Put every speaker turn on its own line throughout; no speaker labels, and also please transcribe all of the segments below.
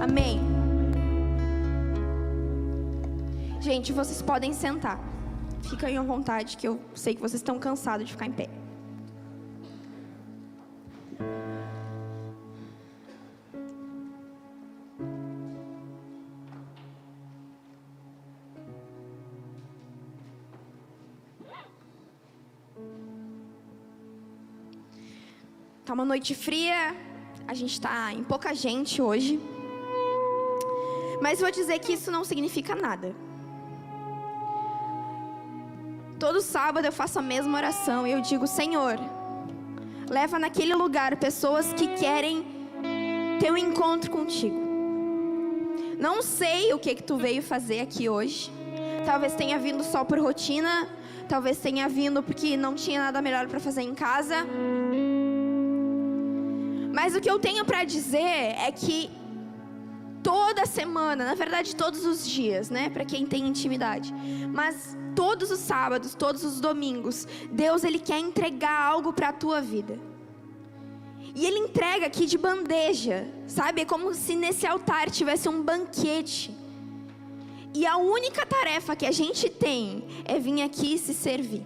Amém. Gente, vocês podem sentar. Fiquem à vontade, que eu sei que vocês estão cansados de ficar em pé. Tá uma noite fria, a gente tá em pouca gente hoje. Mas vou dizer que isso não significa nada. Todo sábado eu faço a mesma oração e eu digo: Senhor, leva naquele lugar pessoas que querem ter um encontro contigo. Não sei o que tu veio fazer aqui hoje. Talvez tenha vindo só por rotina, talvez tenha vindo porque não tinha nada melhor para fazer em casa. Mas o que eu tenho para dizer é que toda semana, na verdade todos os dias, né, para quem tem intimidade, mas todos os sábados, todos os domingos, Deus, Ele quer entregar algo para a tua vida. E Ele entrega aqui de bandeja, sabe? É como se nesse altar tivesse um banquete. E a única tarefa que a gente tem é vir aqui e se servir.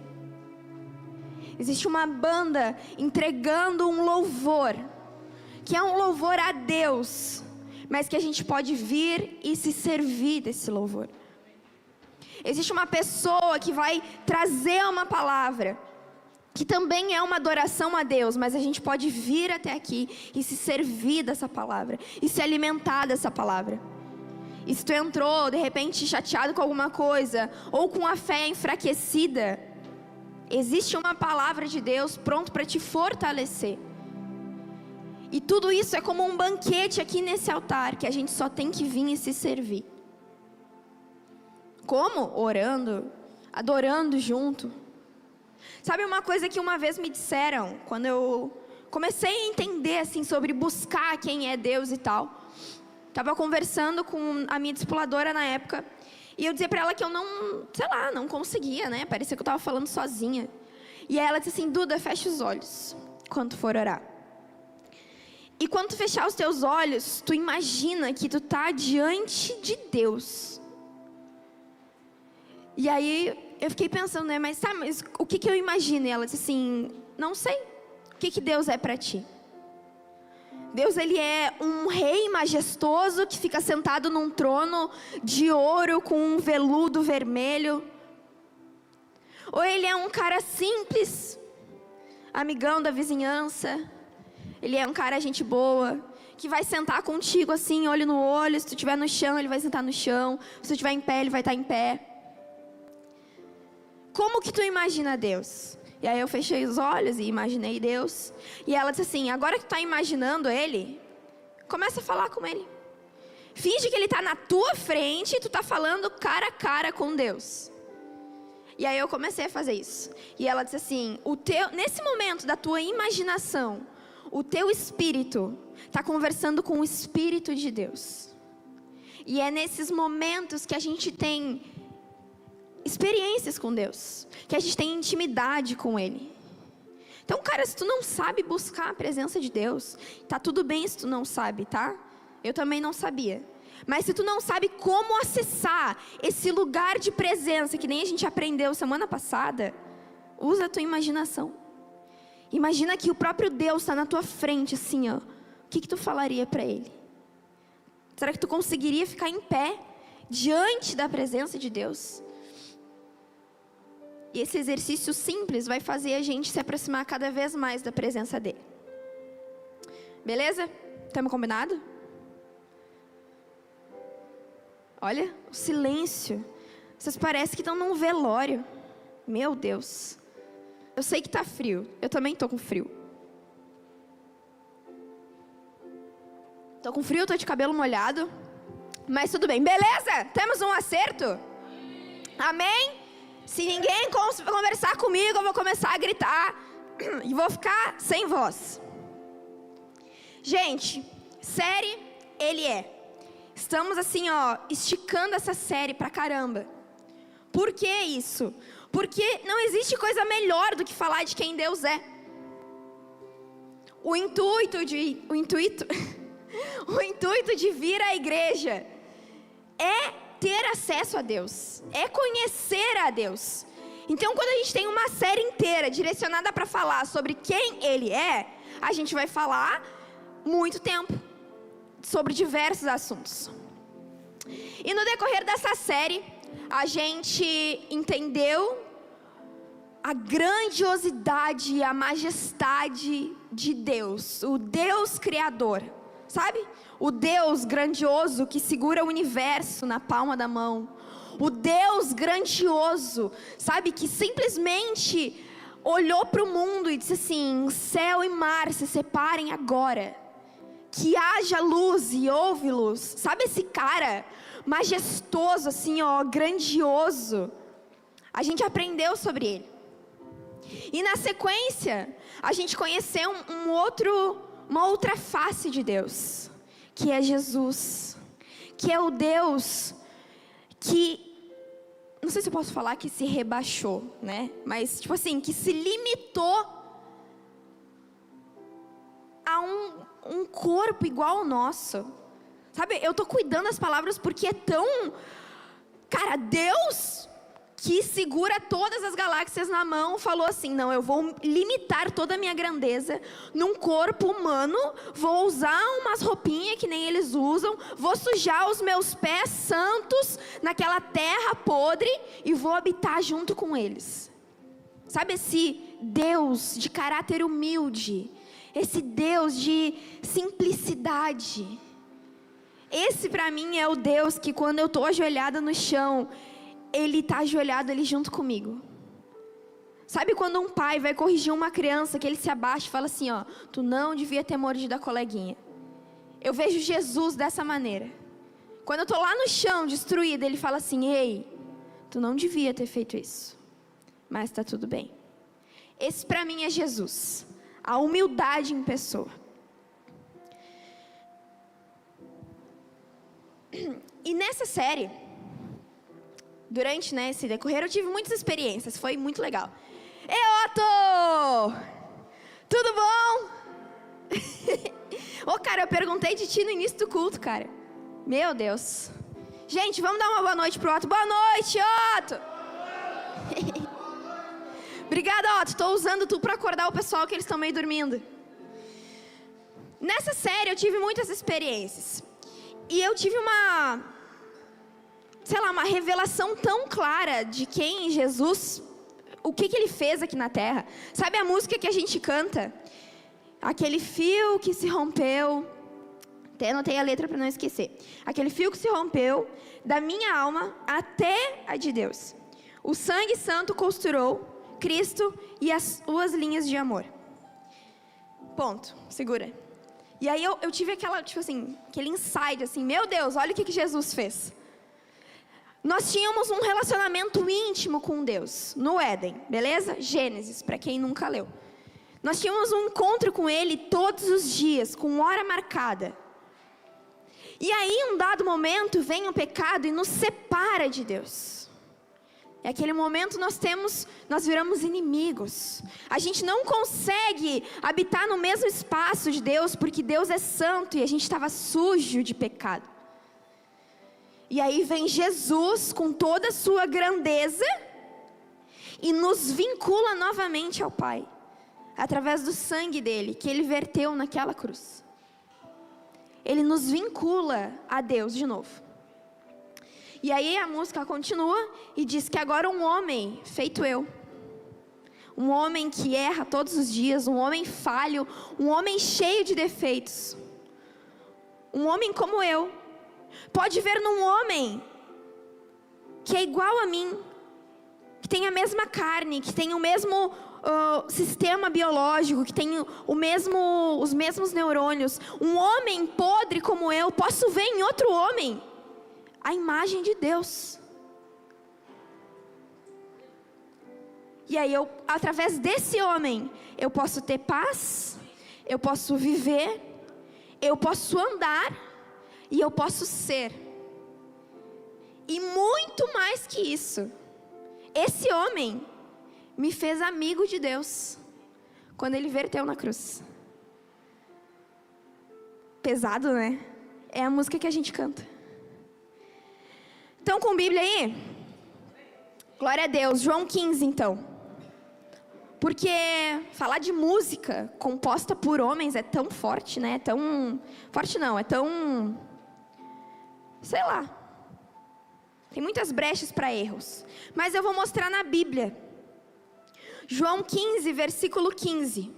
Existe uma banda entregando um louvor, que é um louvor a Deus, mas que a gente pode vir e se servir desse louvor. Existe uma pessoa que vai trazer uma palavra, que também é uma adoração a Deus, mas a gente pode vir até aqui e se servir dessa palavra, e se alimentar dessa palavra. E se tu entrou, de repente, chateado com alguma coisa, ou com a fé enfraquecida, existe uma palavra de Deus pronto para te fortalecer. E tudo isso é como um banquete aqui nesse altar, que a gente só tem que vir e se servir. Como? Orando, adorando junto. Sabe uma coisa que uma vez me disseram, quando eu comecei a entender assim, sobre buscar quem é Deus e tal. Estava conversando com a minha discipuladora na época, e eu dizia para ela que eu não conseguia, né? Parecia que eu estava falando sozinha. E aí ela disse assim: Duda, fecha os olhos quando tu for orar. E quando tu fechar os teus olhos, tu imagina que tu tá diante de Deus. E aí eu fiquei pensando, né? Mas o que eu imagino? E ela disse assim: não sei. O que Deus é para ti? Deus, Ele é um rei majestoso que fica sentado num trono de ouro com um veludo vermelho? Ou Ele é um cara simples, amigão da vizinhança? Ele é um cara gente boa, que vai sentar contigo assim, olho no olho. Se tu estiver no chão, Ele vai sentar no chão. Se tu estiver em pé, Ele vai estar em pé. Como que tu imagina Deus? E aí eu fechei os olhos e imaginei Deus. E ela disse assim: agora que tu está imaginando Ele, começa a falar com Ele. Finge que Ele está na tua frente e tu está falando cara a cara com Deus. E aí eu comecei a fazer isso. E ela disse assim: nesse momento da tua imaginação, o teu espírito está conversando com o Espírito de Deus. E é nesses momentos que a gente tem experiências com Deus, que a gente tem intimidade com Ele. Então, cara, se tu não sabe buscar a presença de Deus, tá tudo bem se tu não sabe, tá? Eu também não sabia. Mas se tu não sabe como acessar esse lugar de presença, que nem a gente aprendeu semana passada, usa a tua imaginação. Imagina que o próprio Deus está na tua frente, assim, ó. O que tu falaria para Ele? Será que tu conseguiria ficar em pé diante da presença de Deus? E esse exercício simples vai fazer a gente se aproximar cada vez mais da presença dEle. Beleza? Estamos combinados? Olha, o silêncio. Vocês parecem que estão num velório. Meu Deus. Eu sei que está frio. Eu também estou com frio. Estou com frio, estou de cabelo molhado. Mas tudo bem. Beleza? Temos um acerto? Amém? Se ninguém conversar comigo, eu vou começar a gritar. E vou ficar sem voz. Gente, série Ele é. Estamos assim, ó, esticando essa série pra caramba. Por que isso? Porque não existe coisa melhor do que falar de quem Deus é. O intuito O intuito de vir à igreja é ter acesso a Deus, é conhecer a Deus. Então, quando a gente tem uma série inteira direcionada para falar sobre quem Ele é, a gente vai falar muito tempo sobre diversos assuntos. E no decorrer dessa série, a gente entendeu a grandiosidade e a majestade de Deus, o Deus Criador, sabe? O Deus grandioso que segura o universo na palma da mão. O Deus grandioso, sabe? Que simplesmente olhou para o mundo e disse assim: céu e mar se separem agora. Que haja luz e houve luz. Sabe esse cara majestoso assim, ó, grandioso? A gente aprendeu sobre ele. E na sequência, a gente conheceu uma outra face de Deus, que é Jesus, que é o Deus que, não sei se eu posso falar que se rebaixou, né? Mas tipo assim, que se limitou a um corpo igual ao nosso. Sabe, eu tô cuidando das palavras porque é tão... Cara, Deus que segura todas as galáxias na mão, falou assim: não, eu vou limitar toda a minha grandeza num corpo humano, vou usar umas roupinhas que nem eles usam, vou sujar os meus pés santos naquela terra podre e vou habitar junto com eles. Sabe, esse Deus de caráter humilde, esse Deus de simplicidade. Esse para mim é o Deus que, quando eu estou ajoelhada no chão, Ele está ajoelhado ali junto comigo. Sabe quando um pai vai corrigir uma criança, que ele se abaixa e fala assim, ó: tu não devia ter mordido a coleguinha. Eu vejo Jesus dessa maneira. Quando eu estou lá no chão, destruída, Ele fala assim: ei, tu não devia ter feito isso, mas está tudo bem. Esse para mim é Jesus, a humildade em pessoa. E nessa série, durante esse decorrer, eu tive muitas experiências, foi muito legal. Ei, Otto! Tudo bom? Ô, cara, eu perguntei de ti no início do culto, cara. Meu Deus. Gente, vamos dar uma boa noite pro Otto. Boa noite, Otto! Obrigada, Otto. Estou usando tu para acordar o pessoal, que eles estão meio dormindo. Nessa série eu tive muitas experiências. E eu tive uma revelação tão clara de quem Jesus, o que Ele fez aqui na terra. Sabe a música que a gente canta? Aquele fio que se rompeu, até anotei a letra para não esquecer. Aquele fio que se rompeu da minha alma até a de Deus. O sangue santo costurou Cristo e as suas linhas de amor. Ponto, segura. E aí eu tive aquele insight, assim, meu Deus, olha o que Jesus fez. Nós tínhamos um relacionamento íntimo com Deus, no Éden, beleza? Gênesis, para quem nunca leu. Nós tínhamos um encontro com Ele todos os dias, com hora marcada. E aí, em um dado momento, vem o pecado e nos separa de Deus. E naquele momento nós viramos inimigos. A gente não consegue habitar no mesmo espaço de Deus, porque Deus é santo e a gente estava sujo de pecado. E aí vem Jesus com toda a sua grandeza e nos vincula novamente ao Pai, através do sangue dele, que Ele verteu naquela cruz. Ele nos vincula a Deus de novo. E aí a música continua e diz que agora um homem feito eu, um homem que erra todos os dias, um homem falho, um homem cheio de defeitos, um homem como eu, pode ver num homem que é igual a mim, que tem a mesma carne, que tem o mesmo sistema biológico, que tem os mesmos neurônios. Um homem podre como eu, posso ver em outro homem a imagem de Deus. E aí através desse homem, eu posso ter paz, eu posso viver, eu posso andar e eu posso ser. E muito mais que isso, esse homem me fez amigo de Deus quando Ele verteu na cruz. pesado, né? É a música que a gente canta. Então, com Bíblia aí? Glória a Deus. João 15, então. Porque falar de música composta por homens é tão forte, né? É tão... Forte não, é tão... Sei lá. Tem muitas brechas para erros. Mas eu vou mostrar na Bíblia. João 15, versículo 15.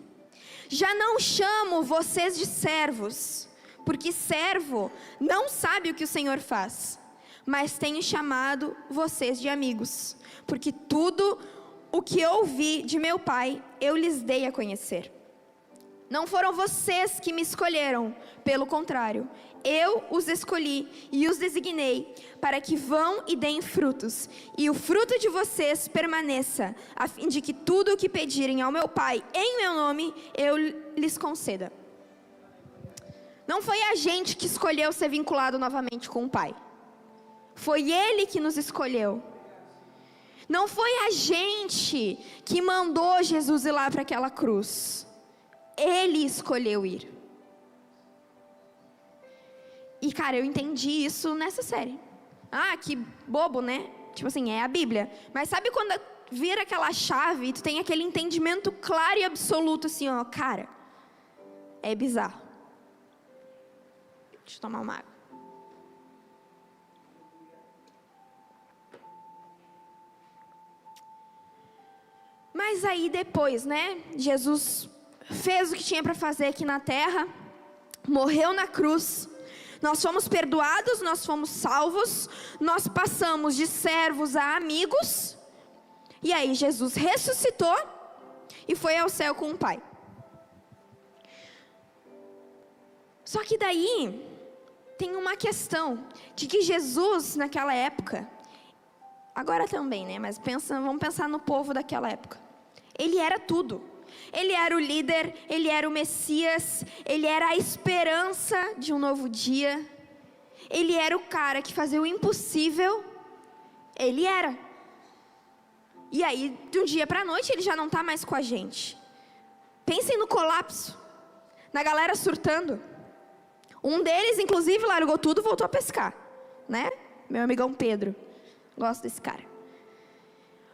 Já não chamo vocês de servos, porque servo não sabe o que o Senhor faz. Mas tenho chamado vocês de amigos, porque tudo o que ouvi de meu Pai, eu lhes dei a conhecer. Não foram vocês que me escolheram, pelo contrário, eu os escolhi e os designei para que vão e deem frutos, e o fruto de vocês permaneça, a fim de que tudo o que pedirem ao meu Pai em meu nome, eu lhes conceda. Não foi a gente que escolheu ser vinculado novamente com o Pai. Foi Ele que nos escolheu. Não foi a gente que mandou Jesus ir lá para aquela cruz. Ele escolheu ir. E cara, eu entendi isso nessa série. Ah, que bobo, né? Tipo assim, é a Bíblia. Mas sabe quando vira aquela chave e tu tem aquele entendimento claro e absoluto assim, ó, cara, é bizarro. Deixa eu tomar uma água. Mas aí depois, né, Jesus fez o que tinha para fazer aqui na terra, morreu na cruz, nós fomos perdoados, nós fomos salvos, nós passamos de servos a amigos, e aí Jesus ressuscitou e foi ao céu com o Pai. Só que daí tem uma questão de que Jesus naquela época, agora também, né, mas vamos pensar no povo daquela época. Ele era tudo. Ele era o líder, ele era o Messias, ele era a esperança de um novo dia. Ele era o cara que fazia o impossível. Ele era. E aí, de um dia para a noite, ele já não está mais com a gente. Pensem no colapso, na galera surtando. Um deles, inclusive, largou tudo e voltou a pescar, né? Meu amigão Pedro. Gosto desse cara.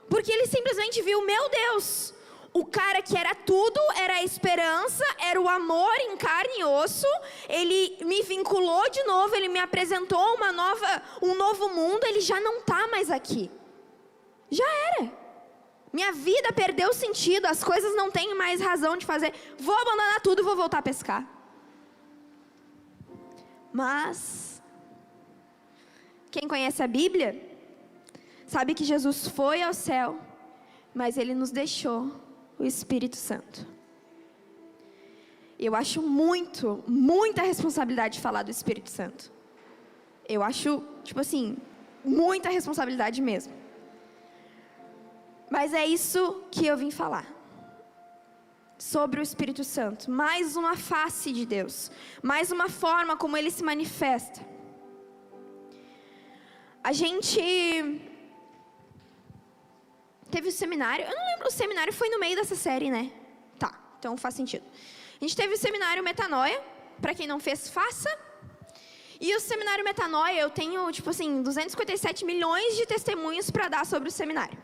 Porque ele simplesmente viu, meu Deus, o cara que era tudo, era a esperança, era o amor em carne e osso, ele me vinculou de novo, ele me apresentou um novo mundo, ele já não está mais aqui. Já era. Minha vida perdeu sentido, as coisas não têm mais razão de fazer, vou abandonar tudo e vou voltar a pescar. Mas, quem conhece a Bíblia, sabe que Jesus foi ao céu, mas Ele nos deixou o Espírito Santo. Eu acho muita responsabilidade de falar do Espírito Santo. Eu acho, tipo assim, muita responsabilidade mesmo. Mas é isso que eu vim falar. Sobre o Espírito Santo. Mais uma face de Deus. Mais uma forma como Ele se manifesta. A gente teve o seminário, eu não lembro, o seminário foi no meio dessa série, né? Tá, então faz sentido. A gente teve o seminário Metanoia, para quem não fez, faça. E o seminário Metanoia, eu tenho, tipo assim, 257 milhões de testemunhos para dar sobre o seminário.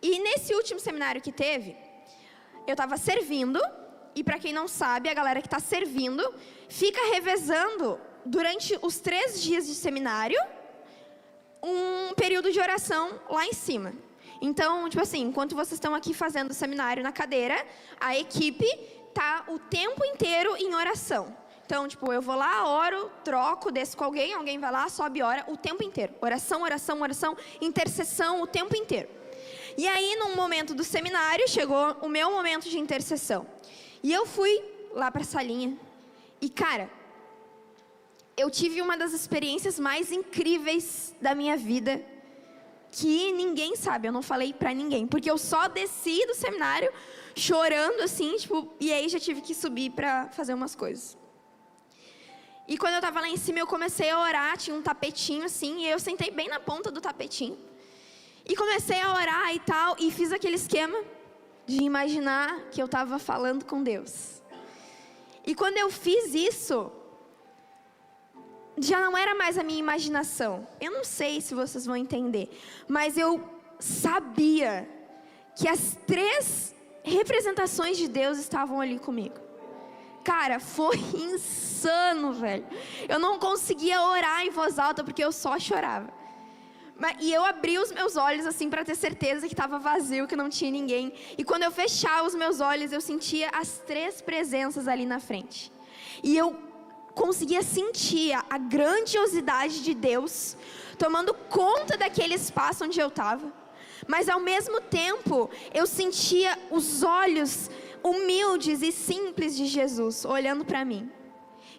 E nesse último seminário que teve, eu estava servindo, e para quem não sabe, a galera que está servindo, fica revezando, durante os 3 dias de seminário, um período de oração lá em cima. Então, tipo assim, enquanto vocês estão aqui fazendo o seminário na cadeira, a equipe tá o tempo inteiro em oração. Então, tipo, eu vou lá, oro, troco, desço com alguém vai lá, sobe e ora o tempo inteiro. Oração, oração, oração, intercessão o tempo inteiro. E aí, num momento do seminário, chegou o meu momento de intercessão. E eu fui lá para a salinha. E, cara, eu tive uma das experiências mais incríveis da minha vida, que ninguém sabe, eu não falei pra ninguém, porque eu só desci do seminário chorando assim, tipo, e aí já tive que subir pra fazer umas coisas. E quando eu tava lá em cima, eu comecei a orar, tinha um tapetinho assim, e eu sentei bem na ponta do tapetinho. E comecei a orar e tal, e fiz aquele esquema de imaginar que eu tava falando com Deus. E quando eu fiz isso, já não era mais a minha imaginação. Eu não sei se vocês vão entender, mas eu sabia que as 3 representações de Deus estavam ali comigo. Cara, foi insano, velho. Eu não conseguia orar em voz alta porque eu só chorava. E eu abri os meus olhos assim para ter certeza que estava vazio, que não tinha ninguém. E quando eu fechava os meus olhos, eu sentia as 3 presenças ali na frente. E eu conseguia sentir a grandiosidade de Deus tomando conta daquele espaço onde eu estava. Mas ao mesmo tempo, eu sentia os olhos humildes e simples de Jesus olhando para mim.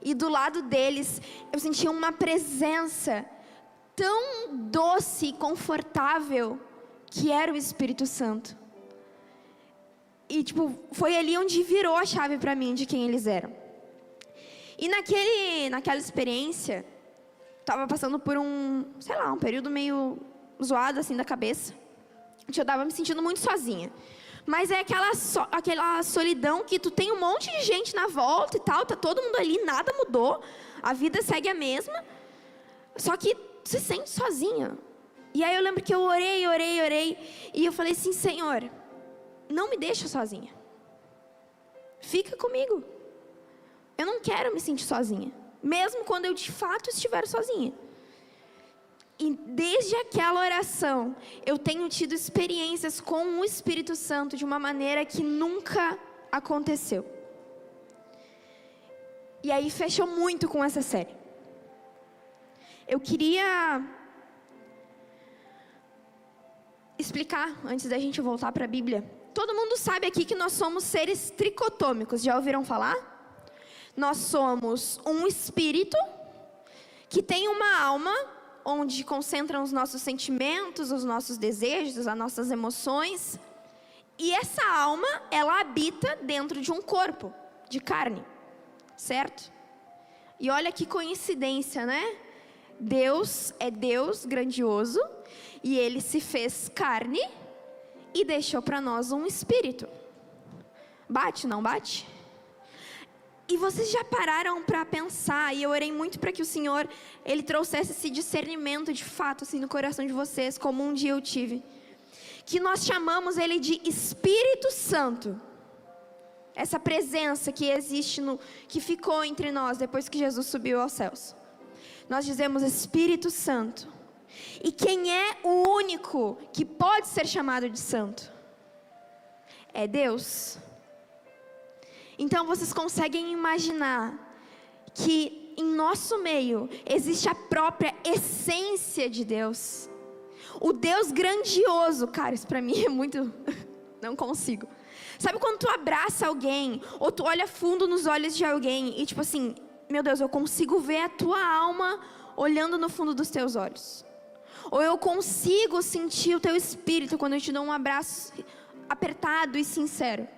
E do lado deles, eu sentia uma presença tão doce e confortável que era o Espírito Santo. E foi ali onde virou a chave para mim de quem eles eram. E naquela experiência, estava passando por um período meio zoado assim da cabeça. Eu estava me sentindo muito sozinha. Mas é aquela solidão que tu tem um monte de gente na volta e tal, tá todo mundo ali, nada mudou, a vida segue a mesma, só que tu se sente sozinha. E aí eu lembro que eu orei, e eu falei assim: Senhor, não me deixa sozinha, fica comigo, eu não quero me sentir sozinha, mesmo quando eu de fato estiver sozinha. E desde aquela oração, eu tenho tido experiências com o Espírito Santo de uma maneira que nunca aconteceu. E aí fechou muito com essa série. Eu queria explicar, antes da gente voltar para a Bíblia. Todo mundo sabe aqui que nós somos seres tricotômicos, já ouviram falar? Nós somos um espírito que tem uma alma onde concentram os nossos sentimentos, os nossos desejos, as nossas emoções. E essa alma, ela habita dentro de um corpo de carne, certo? E olha que coincidência, né? Deus é Deus grandioso, e Ele se fez carne e deixou para nós um espírito. Bate, não bate? E vocês já pararam para pensar, e eu orei muito para que o Senhor, Ele trouxesse esse discernimento de fato, assim, no coração de vocês, como um dia eu tive, que nós chamamos Ele de Espírito Santo, essa presença que existe, que ficou entre nós depois que Jesus subiu aos céus. Nós dizemos Espírito Santo. E quem é o único que pode ser chamado de santo? É Deus. Então vocês conseguem imaginar que em nosso meio existe a própria essência de Deus. O Deus grandioso, cara, isso pra mim é muito... não consigo. Sabe quando tu abraça alguém, ou tu olha fundo nos olhos de alguém e tipo assim, meu Deus, eu consigo ver a tua alma olhando no fundo dos teus olhos. Ou eu consigo sentir o teu espírito quando eu te dou um abraço apertado e sincero.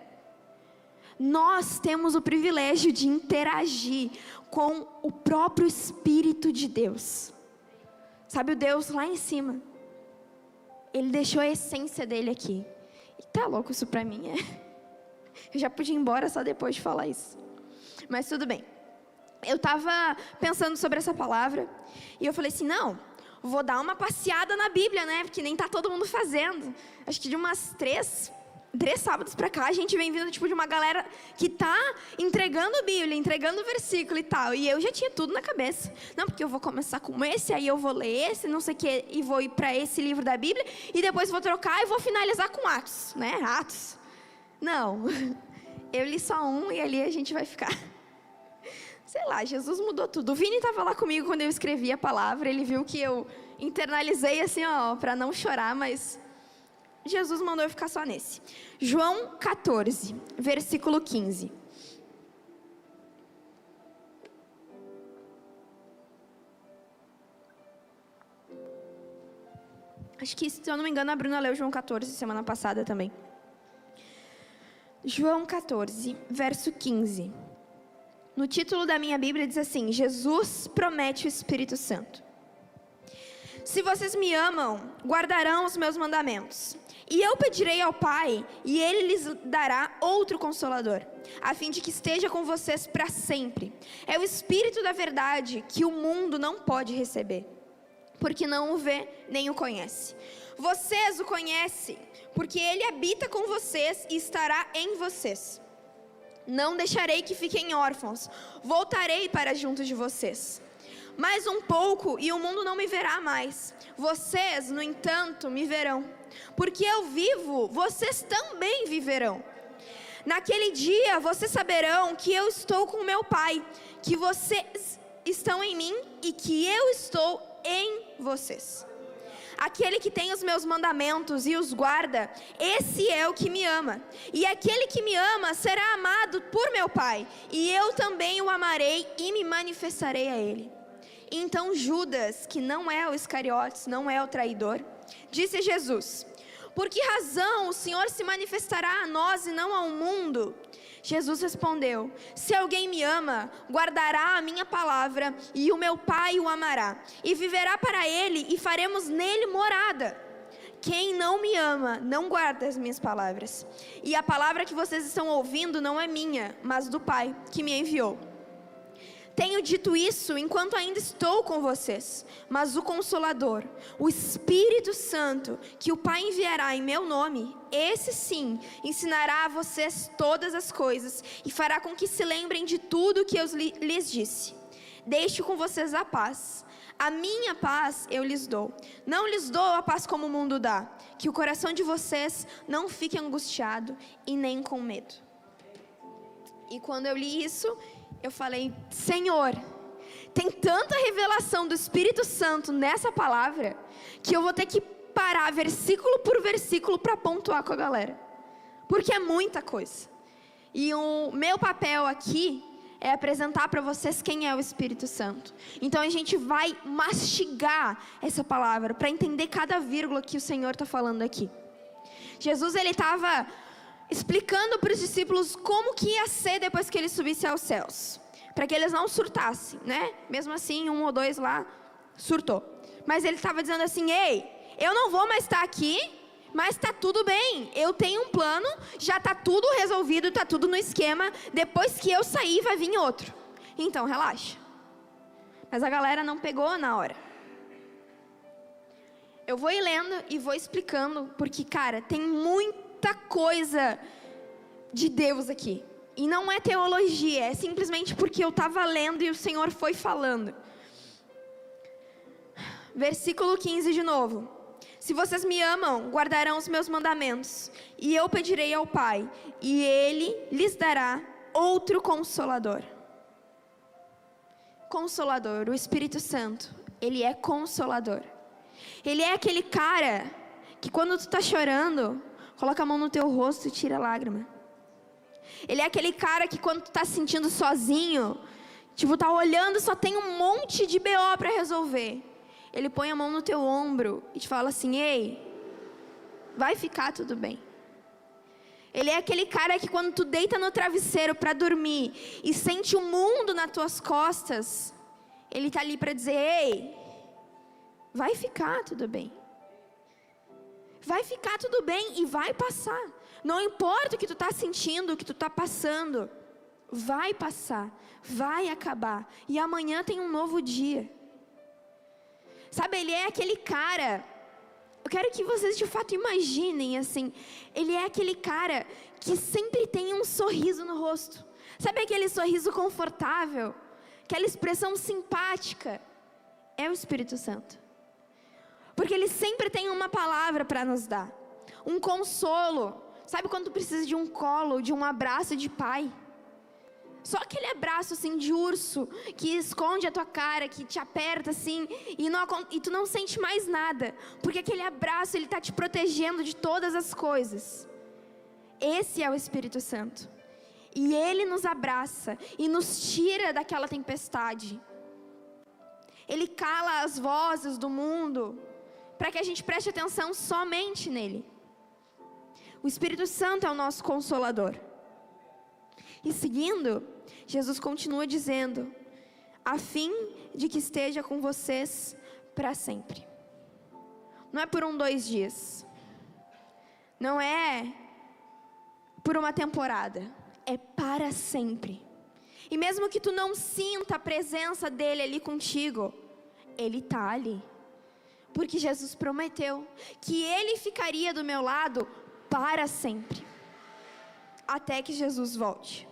Nós temos o privilégio de interagir com o próprio Espírito de Deus. Sabe o Deus lá em cima? Ele deixou a essência dele aqui. E tá louco isso pra mim, Eu já podia ir embora só depois de falar isso. Mas tudo bem. Eu estava pensando sobre essa palavra e eu falei assim, não, vou dar uma passeada na Bíblia, né? Porque nem tá todo mundo fazendo. Acho que de umas 3 sábados pra cá, a gente vem vindo de uma galera que tá entregando a Bíblia, entregando o versículo e tal. E eu já tinha tudo na cabeça. Não, porque eu vou começar com esse, aí eu vou ler esse, não sei o que, e vou ir pra esse livro da Bíblia, e depois vou trocar e vou finalizar com Atos, né? Atos. Não, eu li só um e ali a gente vai ficar. Sei lá, Jesus mudou tudo. O Vini estava lá comigo quando eu escrevi a palavra, ele viu que eu internalizei assim, pra não chorar, mas... Jesus mandou eu ficar só nesse. João 14, versículo 15. Acho que, se eu não me engano, a Bruna leu João 14 semana passada também. João 14, verso 15. No título da minha Bíblia diz assim: Jesus promete o Espírito Santo. Se vocês me amam, guardarão os meus mandamentos. E eu pedirei ao Pai, e Ele lhes dará outro Consolador, a fim de que esteja com vocês para sempre. É o Espírito da verdade que o mundo não pode receber, porque não o vê nem o conhece. Vocês o conhecem, porque Ele habita com vocês e estará em vocês. Não deixarei que fiquem órfãos, voltarei para junto de vocês. Mais um pouco e o mundo não me verá mais. Vocês, no entanto, me verão. Porque eu vivo, vocês também viverão. Naquele dia vocês saberão que eu estou com meu Pai, que vocês estão em mim e que eu estou em vocês. Aquele que tem os meus mandamentos e os guarda, esse é o que me ama. E aquele que me ama será amado por meu Pai, e eu também o amarei e me manifestarei a ele. Então Judas, que não é o Iscariotes, não é o traidor, disse a Jesus: por que razão o Senhor se manifestará a nós e não ao mundo? Jesus respondeu: se alguém me ama, guardará a minha palavra, e o meu Pai o amará, e viverá para ele, e faremos nele morada. Quem não me ama, não guarda as minhas palavras. E a palavra que vocês estão ouvindo não é minha, mas do Pai que me enviou. Tenho dito isso enquanto ainda estou com vocês, mas o Consolador, o Espírito Santo, que o Pai enviará em meu nome, esse sim, ensinará a vocês todas as coisas e fará com que se lembrem de tudo que eu lhes disse. Deixo com vocês a paz. A minha paz eu lhes dou. Não lhes dou a paz como o mundo dá. Que o coração de vocês não fique angustiado e nem com medo. E quando eu li isso, eu falei: Senhor, tem tanta revelação do Espírito Santo nessa palavra, que eu vou ter que parar versículo por versículo para pontuar com a galera, porque é muita coisa. E o meu papel aqui é apresentar para vocês quem é o Espírito Santo. Então a gente vai mastigar essa palavra para entender cada vírgula que o Senhor está falando aqui. Jesus, ele estava explicando para os discípulos como que ia ser depois que ele subisse aos céus, para que eles não surtassem, né? Mesmo assim, 1 ou 2 lá surtou. Mas ele estava dizendo assim: ei, eu não vou mais estar aqui, mas está tudo bem. Eu tenho um plano, já está tudo resolvido, está tudo no esquema. Depois que eu sair, vai vir outro. Então, relaxa. Mas a galera não pegou na hora. Eu vou ir lendo e vou explicando, porque, cara, tem muita coisa de Deus aqui. E não é teologia, é simplesmente porque eu estava lendo e o Senhor foi falando. Versículo 15 de novo. Se vocês me amam, guardarão os meus mandamentos. E eu pedirei ao Pai, e Ele lhes dará outro Consolador. Consolador, o Espírito Santo, Ele é Consolador. Ele é aquele cara que quando tu está chorando, coloca a mão no teu rosto e tira a lágrima. Ele é aquele cara que quando tu tá se sentindo sozinho, tipo, tá olhando, só tem um monte de BO para resolver. Ele põe a mão no teu ombro e te fala assim: ei, vai ficar tudo bem. Ele é aquele cara que quando tu deita no travesseiro para dormir e sente o mundo nas tuas costas, ele tá ali para dizer: ei, vai ficar tudo bem. Vai ficar tudo bem e vai passar. Não importa o que tu está sentindo, o que tu está passando, vai passar, vai acabar. E amanhã tem um novo dia. Sabe, ele é aquele cara, eu quero que vocês de fato imaginem assim, ele é aquele cara que sempre tem um sorriso no rosto. Sabe aquele sorriso confortável, aquela expressão simpática? É o Espírito Santo. Porque ele sempre tem uma palavra para nos dar, um consolo. Sabe quando tu precisa de um colo, de um abraço de pai? Só aquele abraço assim de urso, que esconde a tua cara, que te aperta assim, e tu não sente mais nada. Porque aquele abraço, ele está te protegendo de todas as coisas. Esse é o Espírito Santo. E ele nos abraça e nos tira daquela tempestade. Ele cala as vozes do mundo, para que a gente preste atenção somente nele. O Espírito Santo é o nosso Consolador. E seguindo, Jesus continua dizendo: a fim de que esteja com vocês para sempre. Não é por 1, 2 dias. não é por uma temporada, é para sempre. E mesmo que tu não sinta a presença dele ali contigo, ele está ali. Porque Jesus prometeu que ele ficaria do meu lado para sempre, até que Jesus volte.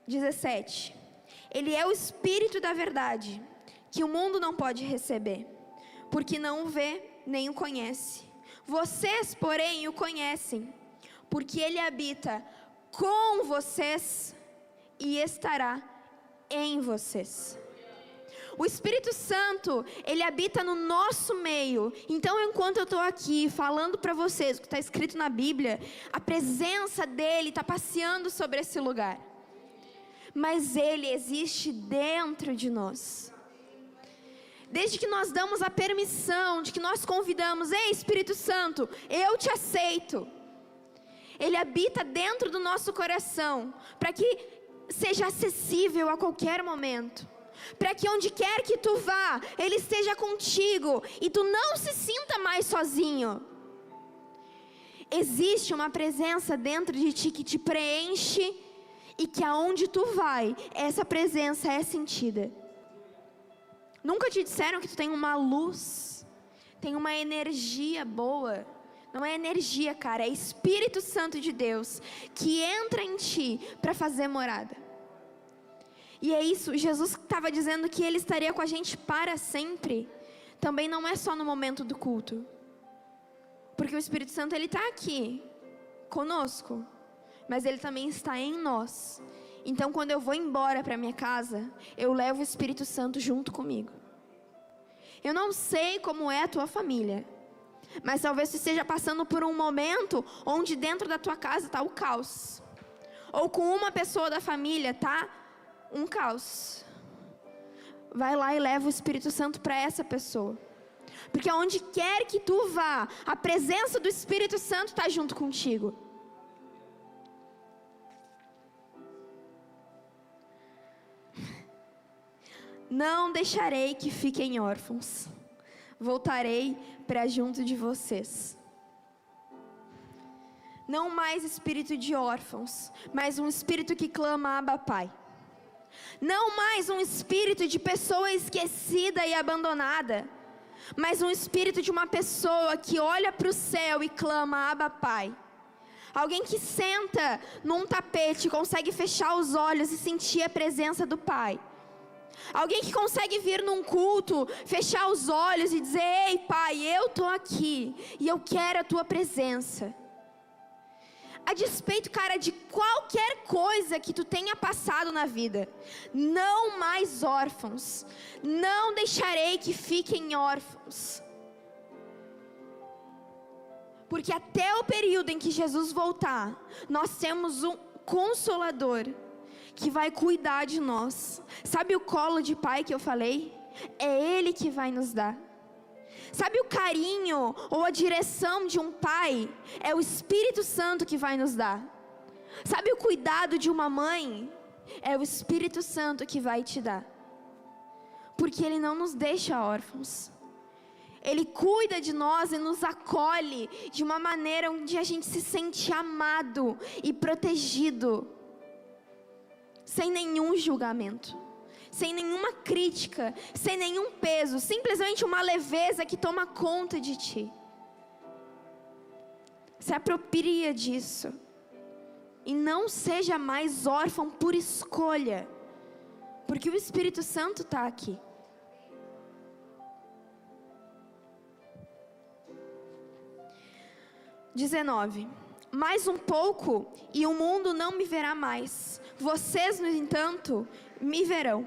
17. Ele é o Espírito da verdade, que o mundo não pode receber, porque não o vê nem o conhece. Vocês, porém, o conhecem, porque ele habita com vocês e estará em vocês. O Espírito Santo, ele habita no nosso meio. Então, enquanto eu estou aqui falando para vocês o que está escrito na Bíblia, a presença dele está passeando sobre esse lugar. Mas ele existe dentro de nós. Desde que nós damos a permissão, de que nós convidamos, ei Espírito Santo, eu te aceito. Ele habita dentro do nosso coração, para que seja acessível a qualquer momento. Para que onde quer que tu vá, ele esteja contigo e tu não se sinta mais sozinho. Existe uma presença dentro de ti que te preenche e que aonde tu vai, essa presença é sentida. Nunca te disseram que tu tem uma luz, tem uma energia boa? Não é energia, cara, é Espírito Santo de Deus que entra em ti para fazer morada. E é isso, Jesus estava dizendo que ele estaria com a gente para sempre. Também não é só no momento do culto. Porque o Espírito Santo, ele está aqui, conosco. Mas ele também está em nós. Então, quando eu vou embora para minha casa, eu levo o Espírito Santo junto comigo. Eu não sei como é a tua família. Mas talvez você esteja passando por um momento onde dentro da tua casa está o caos. Ou com uma pessoa da família está um caos. Vai lá e leva o Espírito Santo para essa pessoa. Porque aonde quer que tu vá, a presença do Espírito Santo está junto contigo. Não deixarei que fiquem órfãos. Voltarei para junto de vocês. Não mais espírito de órfãos, mas um espírito que clama Abba Pai. Não mais um espírito de pessoa esquecida e abandonada, mas um espírito de uma pessoa que olha para o céu e clama Abba Pai. Alguém que senta num tapete, consegue fechar os olhos e sentir a presença do Pai. Alguém que consegue vir num culto, fechar os olhos e dizer, ei Pai, eu estou aqui e eu quero a tua presença. A despeito, cara, de qualquer coisa que tu tenha passado na vida, não mais órfãos, não deixarei que fiquem órfãos. Porque até o período em que Jesus voltar, nós temos um Consolador que vai cuidar de nós. Sabe o colo de pai que eu falei? É Ele que vai nos dar. Sabe o carinho ou a direção de um pai? É o Espírito Santo que vai nos dar. Sabe o cuidado de uma mãe? É o Espírito Santo que vai te dar. Porque Ele não nos deixa órfãos. Ele cuida de nós e nos acolhe de uma maneira onde a gente se sente amado e protegido. Sem nenhum julgamento. Sem nenhuma crítica, sem nenhum peso, simplesmente uma leveza que toma conta de ti. Se apropria disso. E não seja mais órfão por escolha. Porque o Espírito Santo está aqui. (19) Mais um pouco e o mundo não me verá mais. Vocês, no entanto, me verão.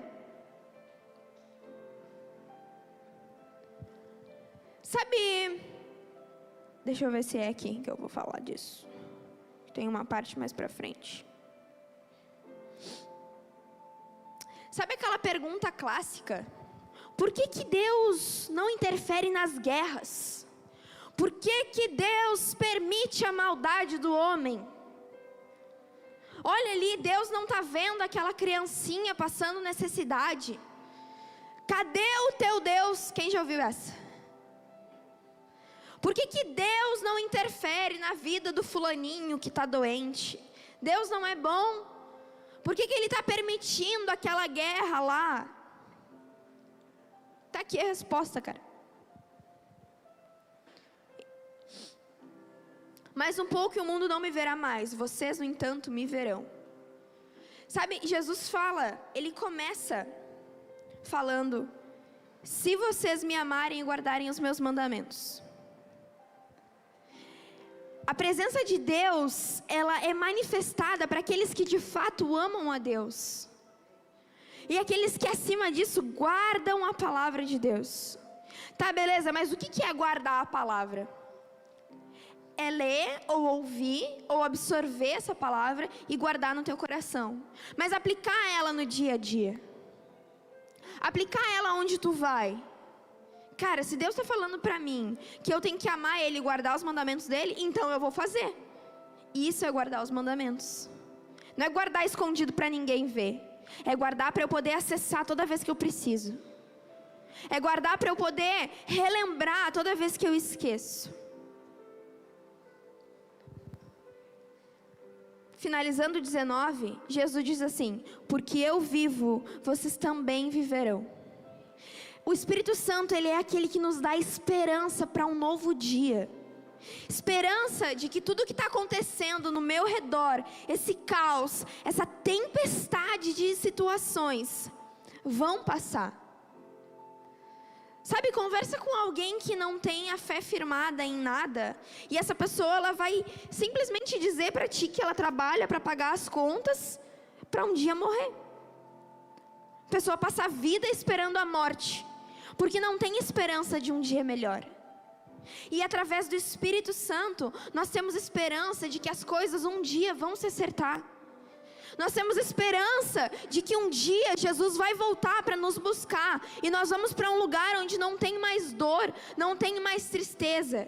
Sabe, deixa eu ver se é aqui que eu vou falar disso. Tem uma parte mais pra frente. Sabe aquela pergunta clássica? Por que Deus não interfere nas guerras? Por que Deus permite a maldade do homem? Olha ali, Deus não está vendo aquela criancinha passando necessidade. Cadê o teu Deus? Quem já ouviu essa? Por que que Deus não interfere na vida do fulaninho que está doente? Deus não é bom? Por que que Ele está permitindo aquela guerra lá? Está aqui a resposta, cara. Mas um pouco e o mundo não me verá mais, vocês, no entanto, me verão. Sabe, Jesus fala, Ele começa falando: se vocês me amarem e guardarem os meus mandamentos. A presença de Deus, ela é manifestada para aqueles que de fato amam a Deus. E aqueles que acima disso guardam a palavra de Deus. Tá, beleza, mas o que é guardar a palavra? É ler, ou ouvir, ou absorver essa palavra e guardar no teu coração. Mas aplicar ela no dia a dia. Aplicar ela onde tu vai. Cara, se Deus está falando para mim que eu tenho que amar Ele e guardar os mandamentos dEle, então eu vou fazer. Isso é guardar os mandamentos. Não é guardar escondido para ninguém ver. É guardar para eu poder acessar toda vez que eu preciso. É guardar para eu poder relembrar toda vez que eu esqueço. Finalizando 19, Jesus diz assim: porque eu vivo, vocês também viverão. O Espírito Santo, Ele é aquele que nos dá esperança para um novo dia. Esperança de que tudo que está acontecendo no meu redor, esse caos, essa tempestade de situações, vão passar. Sabe, conversa com alguém que não tem a fé firmada em nada, e essa pessoa, ela vai simplesmente dizer para ti que ela trabalha para pagar as contas, para um dia morrer. A pessoa passa a vida esperando a morte, porque não tem esperança de um dia melhor. E através do Espírito Santo, nós temos esperança de que as coisas um dia vão se acertar. Nós temos esperança de que um dia Jesus vai voltar para nos buscar. E nós vamos para um lugar onde não tem mais dor, não tem mais tristeza.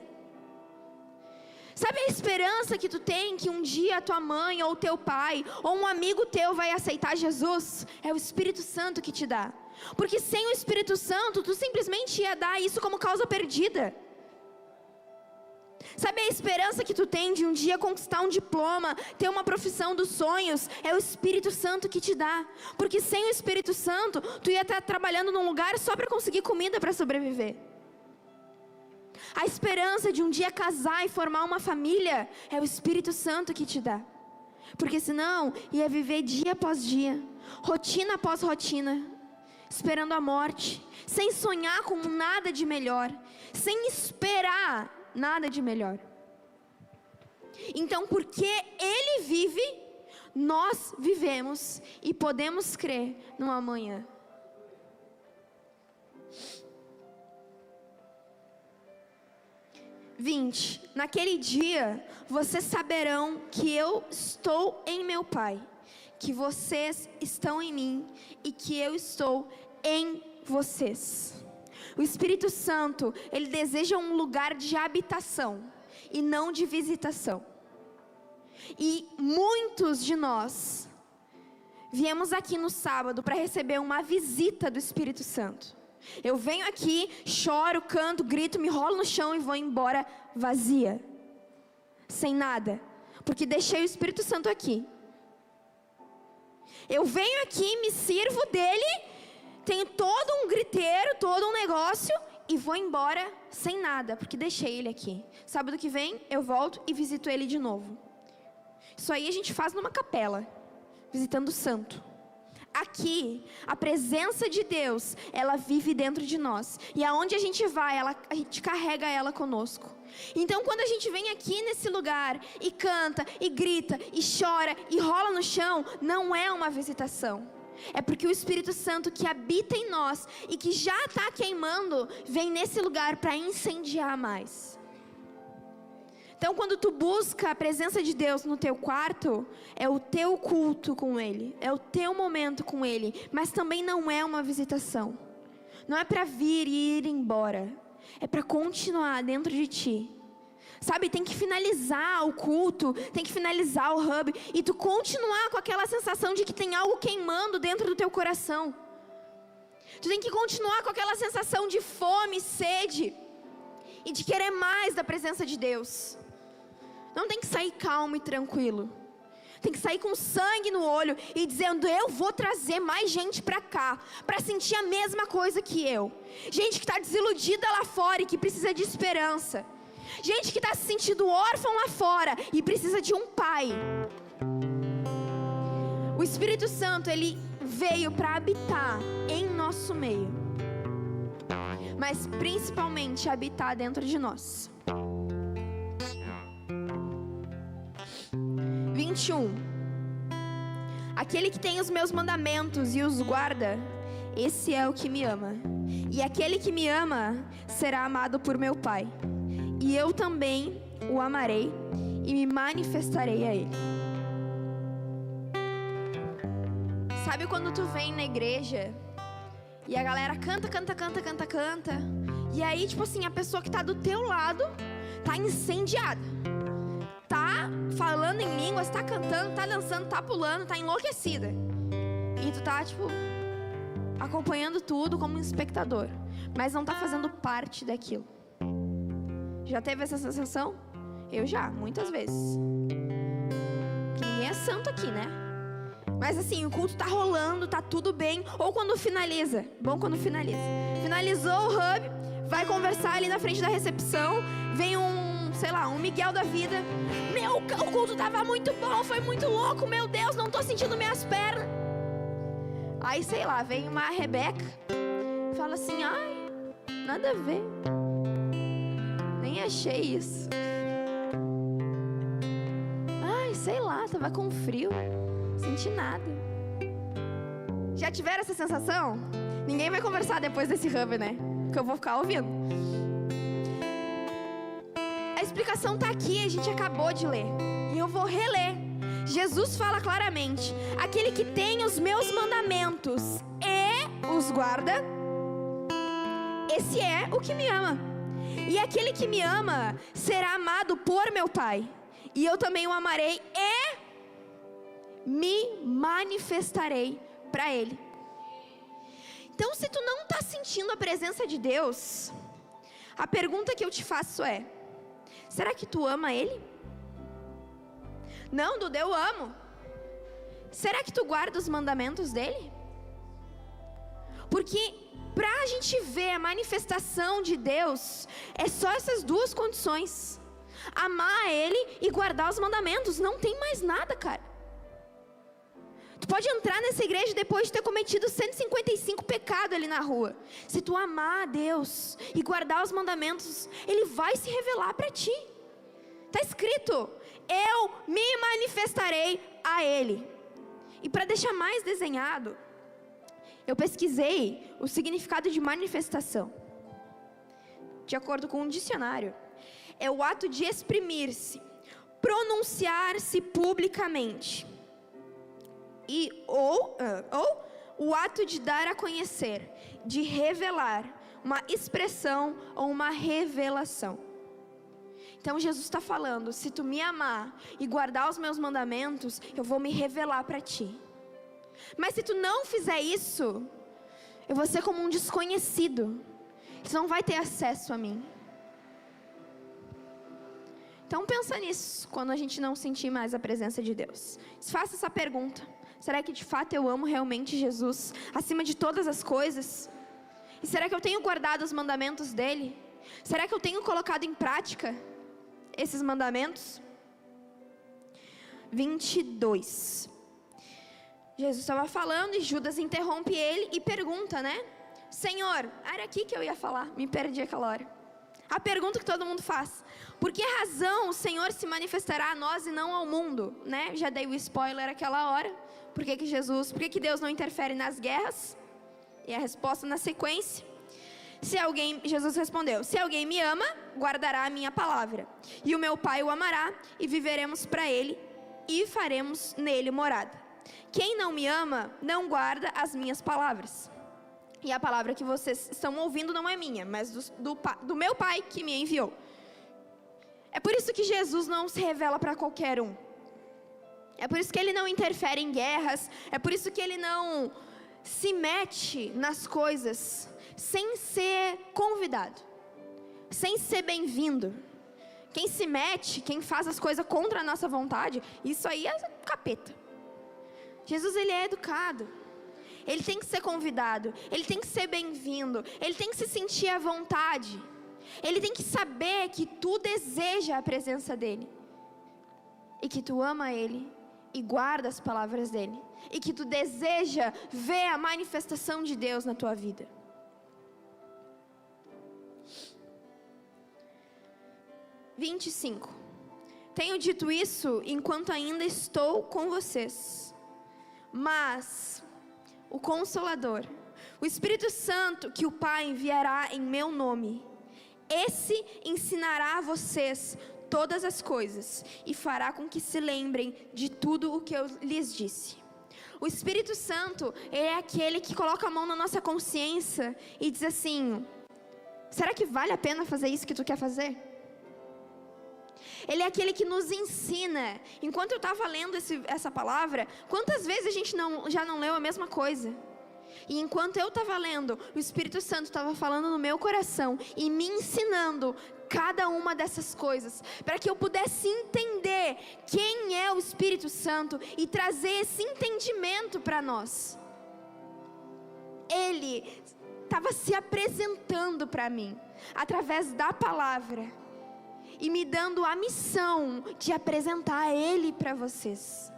Sabe a esperança que tu tem que um dia a tua mãe ou teu pai ou um amigo teu vai aceitar Jesus? É o Espírito Santo que te dá. Porque sem o Espírito Santo, tu simplesmente ia dar isso como causa perdida. Sabe a esperança que tu tem de um dia conquistar um diploma, ter uma profissão dos sonhos? É o Espírito Santo que te dá. Porque sem o Espírito Santo, tu ia estar trabalhando num lugar só para conseguir comida para sobreviver. A esperança de um dia casar e formar uma família, é o Espírito Santo que te dá. Porque senão, ia viver dia após dia, rotina após rotina, esperando a morte, sem sonhar com nada de melhor, sem esperar nada de melhor. Então, porque Ele vive, nós vivemos e podemos crer no amanhã. Naquele dia, vocês saberão que eu estou em meu Pai, que vocês estão em mim e que eu estou em vocês. O Espírito Santo, Ele deseja um lugar de habitação e não de visitação. E muitos de nós viemos aqui no sábado para receber uma visita do Espírito Santo. Eu venho aqui, choro, canto, grito, me rolo no chão e vou embora vazia, sem nada, porque deixei o Espírito Santo aqui. Eu venho aqui, me sirvo dele, tenho todo um griteiro, todo um negócio e vou embora sem nada, porque deixei ele aqui. Sábado que vem eu volto e visito ele de novo. Isso aí a gente faz numa capela, visitando o santo. Aqui, a presença de Deus, ela vive dentro de nós. E aonde a gente vai, a gente carrega ela conosco. Então, quando a gente vem aqui nesse lugar e canta, e grita, e chora, e rola no chão, não é uma visitação. É porque o Espírito Santo que habita em nós e que já está queimando, vem nesse lugar para incendiar mais. Então, quando tu busca a presença de Deus no teu quarto, é o teu culto com Ele, é o teu momento com Ele, mas também não é uma visitação. Não é para vir e ir embora, é para continuar dentro de ti. Sabe, tem que finalizar o culto, tem que finalizar o hub e tu continuar com aquela sensação de que tem algo queimando dentro do teu coração. Tu tem que continuar com aquela sensação de fome, sede. e de querer mais da presença de Deus. Não tem que sair calmo e tranquilo. Tem que sair com sangue no olho e dizendo: eu vou trazer mais gente para cá, para sentir a mesma coisa que eu. Gente que está desiludida lá fora e que precisa de esperança. Gente que está se sentindo órfã lá fora e precisa de um pai. O Espírito Santo, ele veio para habitar em nosso meio, mas principalmente habitar dentro de nós. 21. Aquele que tem os meus mandamentos e os guarda, esse é o que me ama. E aquele que me ama será amado por meu Pai. E eu também o amarei e me manifestarei a ele. Sabe quando tu vem na igreja e a galera canta, e aí, tipo assim, a pessoa que tá do teu lado tá incendiada, tá falando em línguas, tá cantando, tá dançando, tá pulando, tá enlouquecida, e tu tá, tipo, acompanhando tudo como um espectador, mas não tá fazendo parte daquilo. Já teve essa sensação? Eu já, muitas vezes. Porque ninguém é santo aqui, né? Mas assim, o culto tá rolando, tá tudo bem. Ou quando finaliza. Bom quando finaliza. Finalizou o hub, vai conversar ali na frente da recepção. Vem um, sei lá, um Miguel da vida. Meu, o culto tava muito bom, foi muito louco. Meu Deus, não tô sentindo minhas pernas. Aí, sei lá, vem uma Rebeca. Fala assim: ai, nada a ver. Nem achei isso. Ai, sei lá, tava com frio. Senti nada. Já tiveram essa sensação? Ninguém vai conversar depois desse hub, né? Porque eu vou ficar ouvindo. A explicação tá aqui, a gente acabou de ler. E eu vou reler. Jesus fala claramente: aquele que tem os meus mandamentos e os guarda, esse é o que me ama. E aquele que me ama será amado por meu Pai. E eu também o amarei e me manifestarei para ele. Então, se tu não está sentindo a presença de Deus, a pergunta que eu te faço é: será que tu ama ele? Não, Duda, eu amo. Será que tu guarda os mandamentos dele? Porque para a gente ver a manifestação de Deus, é só essas duas condições: amar ele e guardar os mandamentos. Não tem mais nada, cara. Tu pode entrar nessa igreja depois de ter cometido 155 pecados ali na rua. Se tu amar a Deus e guardar os mandamentos, ele vai se revelar para ti. Está escrito: eu me manifestarei a ele. E para deixar mais desenhado, eu pesquisei o significado de manifestação. De acordo com um dicionário, é o ato de exprimir-se, pronunciar-se publicamente. Ou o ato de dar a conhecer, de revelar, uma expressão ou uma revelação. Então Jesus está falando: se tu me amar e guardar os meus mandamentos, eu vou me revelar para ti. Mas se tu não fizer isso, eu vou ser como um desconhecido, tu não vai ter acesso a mim. Então pensa nisso, quando a gente não sentir mais a presença de Deus. Faça essa pergunta: será que de fato eu amo realmente Jesus acima de todas as coisas? E será que eu tenho guardado os mandamentos dele? Será que eu tenho colocado em prática esses mandamentos? 22. Jesus estava falando e Judas interrompe ele e pergunta, né? Senhor, era aqui que eu ia falar, me perdi aquela hora. A pergunta que todo mundo faz: por que razão o Senhor se manifestará a nós e não ao mundo? Né? Já dei o spoiler aquela hora. Por que Deus não interfere nas guerras? E a resposta na sequência: Jesus respondeu: se alguém me ama, guardará a minha palavra, e o meu Pai o amará, e viveremos para ele, e faremos nele morada. Quem não me ama, não guarda as minhas palavras. E a palavra que vocês estão ouvindo não é minha, mas do meu Pai que me enviou. É por isso que Jesus não se revela para qualquer um. É por isso que ele não interfere em guerras. É por isso que ele não se mete nas coisas sem ser convidado. sem ser bem-vindo. Quem se mete, quem faz as coisas contra a nossa vontade, isso aí é capeta. Jesus, ele é educado. Ele tem que ser convidado. Ele tem que ser bem-vindo. Ele tem que se sentir à vontade. Ele tem que saber que tu deseja a presença dele. E que tu ama ele. E guarda as palavras dele. E que tu deseja ver a manifestação de Deus na tua vida. (25) Tenho dito isso enquanto ainda estou com vocês. Mas o Consolador, o Espírito Santo, que o Pai enviará em meu nome, esse ensinará a vocês todas as coisas e fará com que se lembrem de tudo o que eu lhes disse. O Espírito Santo é aquele que coloca a mão na nossa consciência e diz assim: será que vale a pena fazer isso que tu quer fazer? Ele é aquele que nos ensina. Enquanto eu estava lendo essa palavra, quantas vezes a gente já não leu a mesma coisa? E enquanto eu estava lendo, o Espírito Santo estava falando no meu coração e me ensinando cada uma dessas coisas, para que eu pudesse entender quem é o Espírito Santo e trazer esse entendimento para nós. Ele estava se apresentando para mim, através da palavra, e me dando a missão de apresentar Ele para vocês.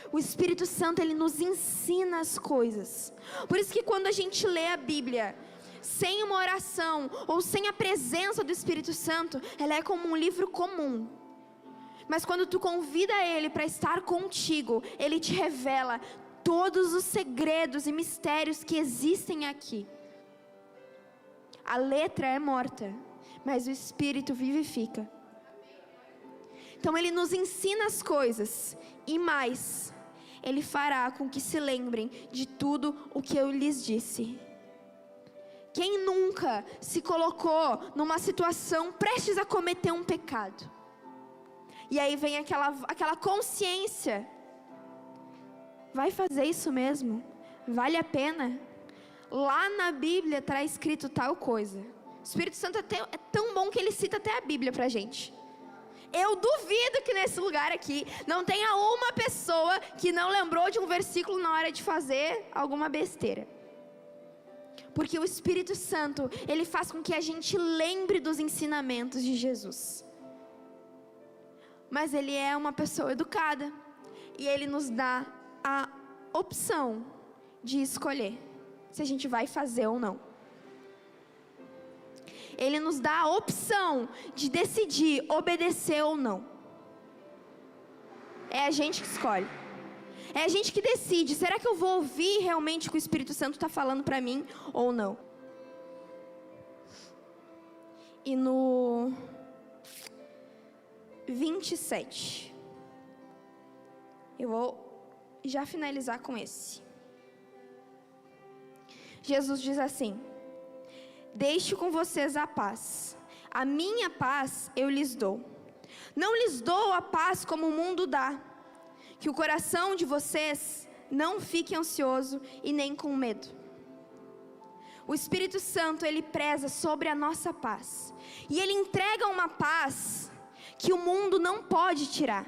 O Espírito Santo, Ele nos ensina as coisas. Por isso que quando a gente lê a Bíblia sem uma oração ou sem a presença do Espírito Santo, ela é como um livro comum. Mas quando tu convida Ele para estar contigo, Ele te revela todos os segredos e mistérios que existem aqui. A letra é morta, mas o Espírito vivifica. Então Ele nos ensina as coisas e mais, Ele fará com que se lembrem de tudo o que eu lhes disse. Quem nunca se colocou numa situação prestes a cometer um pecado? E aí vem aquela consciência: vai fazer isso mesmo? Vale a pena? Lá na Bíblia está escrito tal coisa. O Espírito Santo é tão bom que ele cita até a Bíblia pra gente. Eu duvido que nesse lugar aqui não tenha uma pessoa que não lembrou de um versículo na hora de fazer alguma besteira. Porque o Espírito Santo, ele faz com que a gente lembre dos ensinamentos de Jesus. Mas ele é uma pessoa educada. E ele nos dá a opção de escolher se a gente vai fazer ou não. Ele nos dá a opção de decidir obedecer ou não. É a gente que escolhe. É a gente que decide, será que eu vou ouvir realmente o que o Espírito Santo está falando para mim ou não? E no 27, eu vou já finalizar com esse. Jesus diz assim: deixo com vocês a paz, a minha paz eu lhes dou. Não lhes dou a paz como o mundo dá. Que o coração de vocês não fique ansioso e nem com medo. O Espírito Santo, ele preza sobre a nossa paz. E ele entrega uma paz que o mundo não pode tirar.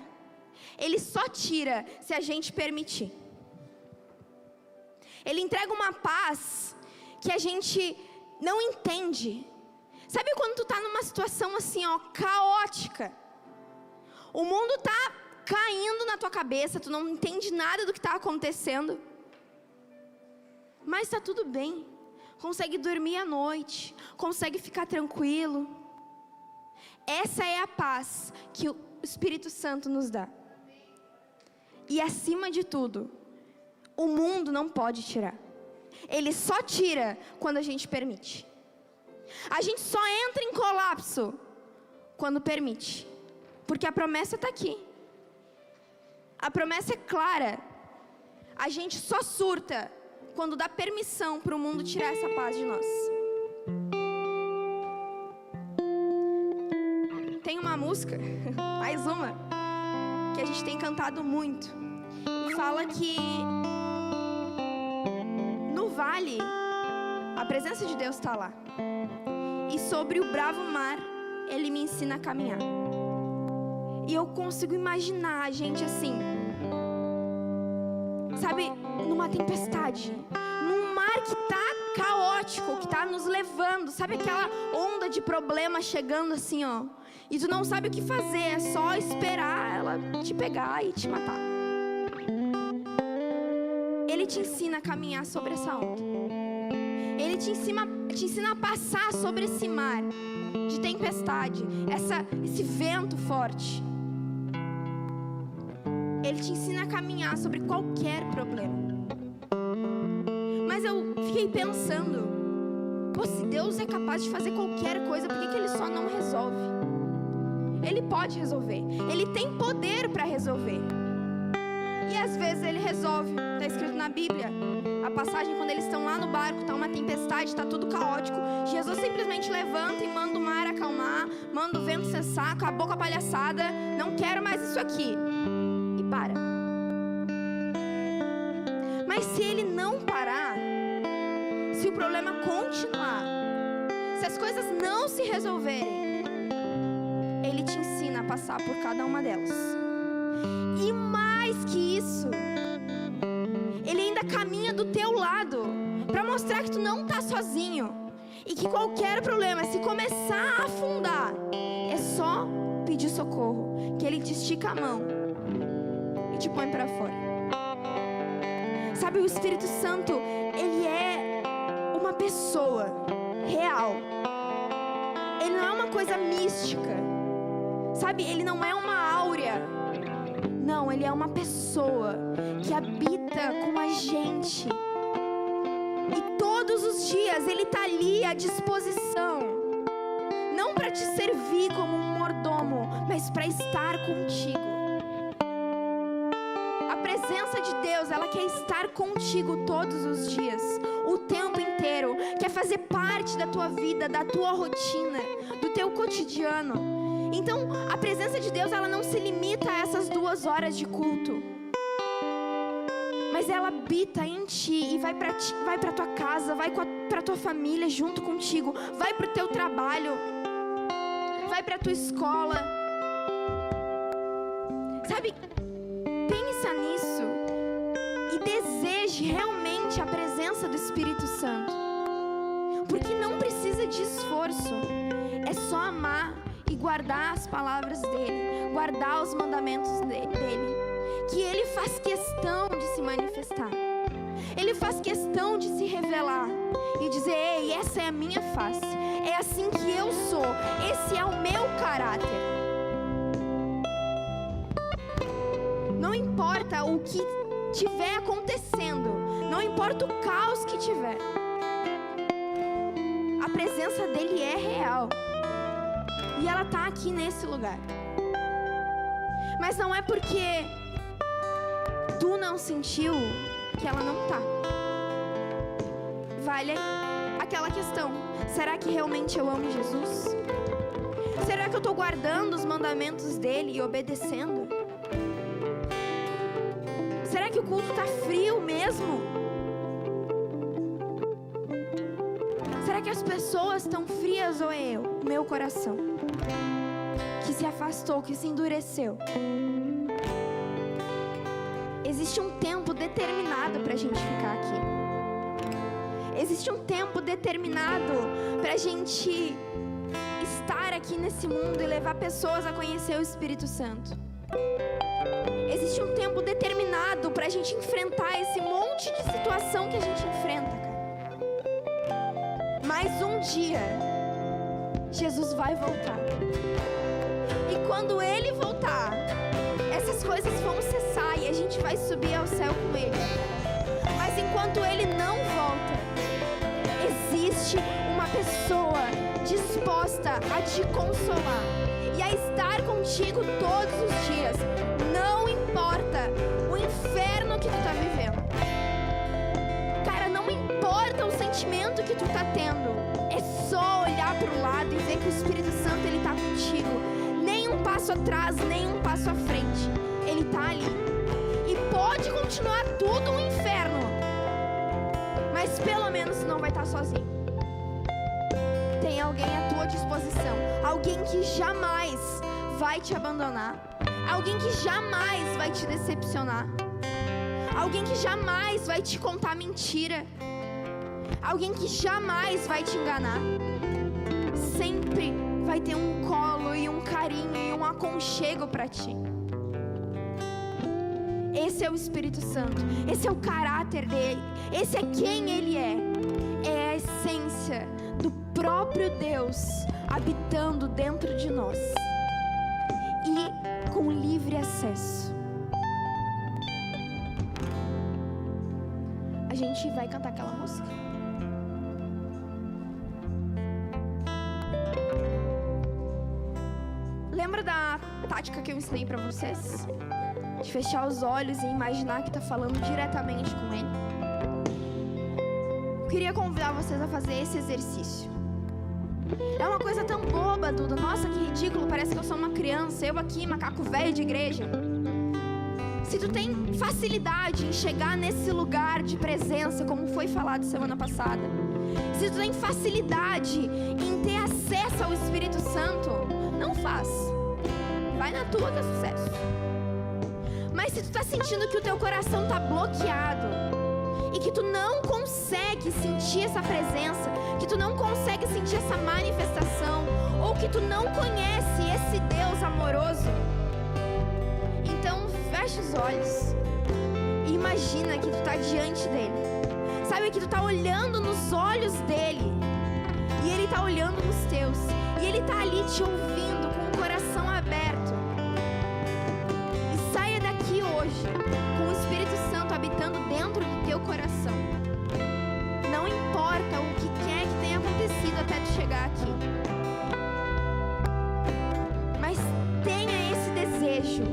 Ele só tira se a gente permitir. Ele entrega uma paz que a gente não entende. Sabe quando tu tá numa situação assim, ó, caótica? O mundo tá caindo na tua cabeça, tu não entende nada do que está acontecendo, mas está tudo bem, consegue dormir à noite, consegue ficar tranquilo. Essa é a paz que o Espírito Santo nos dá. E acima de tudo, o mundo não pode tirar. Ele só tira quando a gente permite. A gente só entra em colapso quando permite, porque a promessa está aqui. A promessa é clara. A gente só surta quando dá permissão para o mundo tirar essa paz de nós. Tem uma música, mais uma, que a gente tem cantado muito. E fala que no vale, a presença de Deus está lá. e sobre o bravo mar, Ele me ensina a caminhar. E eu consigo imaginar a gente assim, sabe, numa tempestade, num mar que tá caótico, que tá nos levando, sabe aquela onda de problema chegando assim, ó, e tu não sabe o que fazer, é só esperar ela te pegar e te matar. Ele te ensina a caminhar sobre essa onda. Ele te ensina a passar sobre esse mar de tempestade, esse vento forte. Ele te ensina a caminhar sobre qualquer problema. Mas eu fiquei pensando, pô, se Deus é capaz de fazer qualquer coisa, por que Ele só não resolve? Ele pode resolver. Ele tem poder para resolver. E às vezes Ele resolve. Está escrito na Bíblia, a passagem quando eles estão lá no barco, está uma tempestade, está tudo caótico. Jesus simplesmente levanta e manda o mar acalmar, manda o vento cessar, acabou com a palhaçada, não quero mais isso aqui. E para. Mas se Ele não parar, se o problema continuar, se as coisas não se resolverem, Ele te ensina a passar por cada uma delas. E mais que isso, Ele ainda caminha do teu lado para mostrar que tu não está sozinho e que qualquer problema, se começar a afundar, é só pedir socorro, que Ele te estica a mão e te põe para fora. Sabe, o Espírito Santo, Ele é uma pessoa real. Ele não é uma coisa mística, sabe? Ele não é uma áurea. Não, Ele é uma pessoa que habita com a gente. E todos os dias Ele está ali à disposição. Não para te servir como um mordomo, mas para estar contigo. A presença de Deus, ela quer estar contigo todos os dias, o tempo inteiro. Quer fazer parte da tua vida, da tua rotina, do teu cotidiano. Então, a presença de Deus, ela não se limita a essas 2 horas de culto. Mas ela habita em ti e vai para ti, vai para tua casa, vai para tua família junto contigo, vai para o teu trabalho, vai para tua escola. Sabe, pensa nisso e deseje realmente a presença do Espírito Santo. Porque não precisa de esforço, é só amar e guardar as palavras dele, guardar os mandamentos dele, que ele faz questão de se manifestar. Ele faz questão de se revelar e dizer: ei, essa é a minha face, é assim que eu sou, esse é o meu caráter. Não importa o que estiver acontecendo, não importa o caos que tiver, a presença dele é real. E ela está aqui nesse lugar. Mas não é porque tu não sentiu que ela não está. Vale aquela questão: será que realmente eu amo Jesus? Será que eu estou guardando os mandamentos dele e obedecendo? Será que o culto está frio mesmo? Será que as pessoas estão frias ou é eu, o meu coração, que se afastou, que se endureceu? Existe um tempo determinado para a gente ficar aqui. Existe um tempo determinado para a gente estar aqui nesse mundo e levar pessoas a conhecer o Espírito Santo. Existe um tempo determinado para a gente enfrentar esse monte de situação que a gente enfrenta, cara. Mas um dia, Jesus vai voltar. E quando Ele voltar, essas coisas vão cessar e a gente vai subir ao céu com Ele. Mas enquanto Ele não volta, existe uma pessoa disposta a te consolar e a estar contigo todos os dias. Não importa o inferno que tu tá vivendo. Cara, não importa o sentimento que tu tá tendo. É só olhar pro lado e ver que o Espírito Santo, ele tá contigo. Nem um passo atrás, nem um passo à frente. Ele tá ali. E pode continuar tudo um inferno, mas pelo menos não vai estar sozinho. tem alguém à tua disposição. Alguém que jamais vai te abandonar. Alguém que jamais vai te decepcionar. Alguém que jamais vai te contar mentira. Alguém que jamais vai te enganar. Sempre vai ter um colo e um carinho e um aconchego para ti. Esse é o Espírito Santo. Esse é o caráter dele. Esse é quem ele é. É a essência do próprio Deus habitando dentro de nós. E com livre acesso. A gente vai cantar aquela música. Lembra da tática que eu ensinei pra vocês? De fechar os olhos e imaginar que tá falando diretamente com ele. Eu queria convidar vocês a fazer esse exercício. É uma coisa tão boba, Duda. Nossa, que ridículo, parece que eu sou uma criança. Eu aqui, macaco velho de igreja. Se tu tem facilidade em chegar nesse lugar de presença, como foi falado semana passada, se tu tem facilidade em ter acesso ao Espírito Santo, não faz. Vai na tua que é sucesso. Mas se tu tá sentindo que o teu coração tá bloqueado e que tu não consegue sentir essa presença, que tu não consegue sentir essa manifestação, ou que tu não conhece esse Deus amoroso, então fecha os olhos e imagina que tu tá diante dele. Sabe que tu tá olhando nos olhos dele e ele tá olhando nos teus, e ele tá ali te ouvindo com o coração aberto. E saia daqui hoje com o Espírito Santo habitando dentro do teu coração. Não importa o que quer que tenha acontecido até tu chegar aqui, mas tenha esse desejo,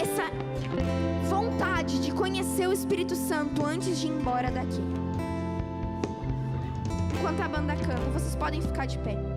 essa vontade de conhecer o Espírito Santo antes de ir embora daqui. Enquanto a banda canta, vocês podem ficar de pé.